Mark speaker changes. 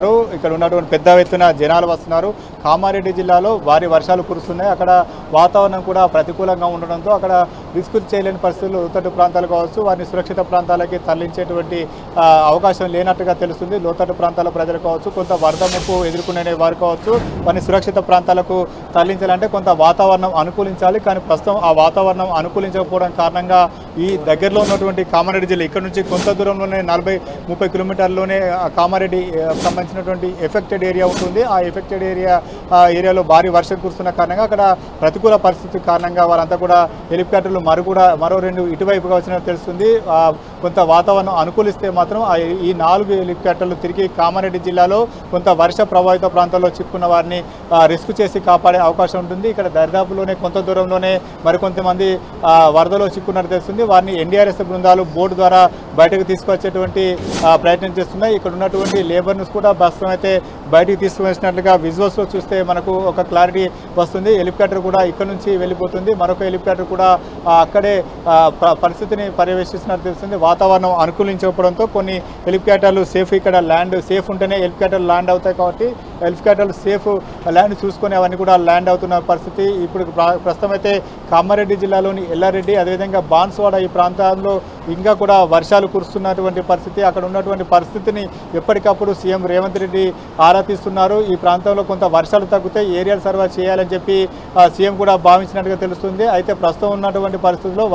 Speaker 1: ఇక్కడ ఉన్నటువంటి పెద్ద ఎత్తున జనాలు వస్తున్నారు. కామారెడ్డి జిల్లాలో భారీ వర్షాలు కురుస్తున్నాయి. అక్కడ వాతావరణం కూడా ప్రతికూలంగా ఉండడంతో అక్కడ రిస్క్ చేయలేని పరిస్థితులు లోతట్టు ప్రాంతాలు కావచ్చు, వారిని సురక్షిత ప్రాంతాలకి తరలించేటువంటి అవకాశం లేనట్టుగా తెలుస్తుంది. లోతట్టు ప్రాంతాల ప్రజలు కావచ్చు, కొంత వరద ముప్పు ఎదుర్కొనే వారు కావచ్చు, వారిని సురక్షిత ప్రాంతాలకు తరలించాలంటే కొంత వాతావరణం అనుకూలించాలి. కానీ ప్రస్తుతం ఆ వాతావరణం అనుకూలించకపోవడం కారణంగా ఈ దగ్గరలో ఉన్నటువంటి కామారెడ్డి జిల్లా ఇక్కడ నుంచి కొంత దూరంలోనే 40-30 కిలోమీటర్లోనే కామారెడ్డి సంబంధించినటువంటి ఎఫెక్టెడ్ ఏరియా ఉంటుంది. ఆ ఎఫెక్టెడ్ ఏరియాలో భారీ వర్షం కురుస్తున్న కారణంగా అక్కడ ప్రతికూల పరిస్థితి కారణంగా వారంతా కూడా హెలికాప్టర్లు మరో 2 ఇటువైపుగా వచ్చినట్టు తెలుస్తుంది. కొంత వాతావరణం అనుకూలిస్తే మాత్రం ఈ 4 హెలికాప్టర్లు తిరిగి కామారెడ్డి జిల్లాలో కొంత వర్ష ప్రభావిత ప్రాంతాల్లో చిక్కున్న వారిని రెస్క్యూ చేసి కాపాడే అవకాశం ఉంటుంది. ఇక్కడ దరిదాపులోనే కొంత దూరంలోనే మరికొంతమంది వరదలో చిక్కున్నట్టు తెలుస్తుంది. వారిని ఎన్డీఆర్ఎస్ బృందాలు బోటు ద్వారా బయటకు తీసుకొచ్చేటువంటి ప్రయత్నం చేస్తున్నాయి. ఇక్కడ ఉన్నటువంటి లేబర్ను కూడా ప్రస్తుతం అయితే బయటికి తీసుకువచ్చినట్లుగా విజువల్స్లో చూస్తే మనకు ఒక క్లారిటీ వస్తుంది. హెలికాప్టర్ కూడా ఇక్కడ నుంచి వెళ్ళిపోతుంది. మరొక హెలికాప్టర్ కూడా అక్కడే పరిస్థితిని పర్యవేక్షిస్తున్నట్టు తెలుస్తుంది. వాతావరణం అనుకూలించకపోవడంతో కొన్ని హెలికాప్టర్లు సేఫ్, ఇక్కడ ల్యాండ్ సేఫ్ ఉంటేనే హెలికాప్టర్లు ల్యాండ్ అవుతాయి కాబట్టి హెలికాప్టర్లు సేఫ్ ల్యాండ్ చూసుకొని అవన్నీ కూడా ల్యాండ్ అవుతున్న పరిస్థితి. ఇప్పుడు ప్రస్తుతం అయితే కామారెడ్డి జిల్లాలోని ఎల్లారెడ్డి, అదేవిధంగా బాన్స్వాడ ఈ ప్రాంతాల్లో ఇంకా కూడా వర్షాలు కురుస్తున్నటువంటి పరిస్థితి. అక్కడ ఉన్నటువంటి పరిస్థితిని ఎప్పటికప్పుడు సీఎం రేవంత్ రెడ్డి ఆరా తీస్తున్నారు. ఈ ప్రాంతంలో కొంత వర్షాలు తగ్గితే ఏరియల్ సర్వే చేయాలని చెప్పి సీఎం కూడా భావించినట్టుగా తెలుస్తుంది. అయితే ప్రస్తుతం ఉన్నటువంటి పరిస్థితుల్లో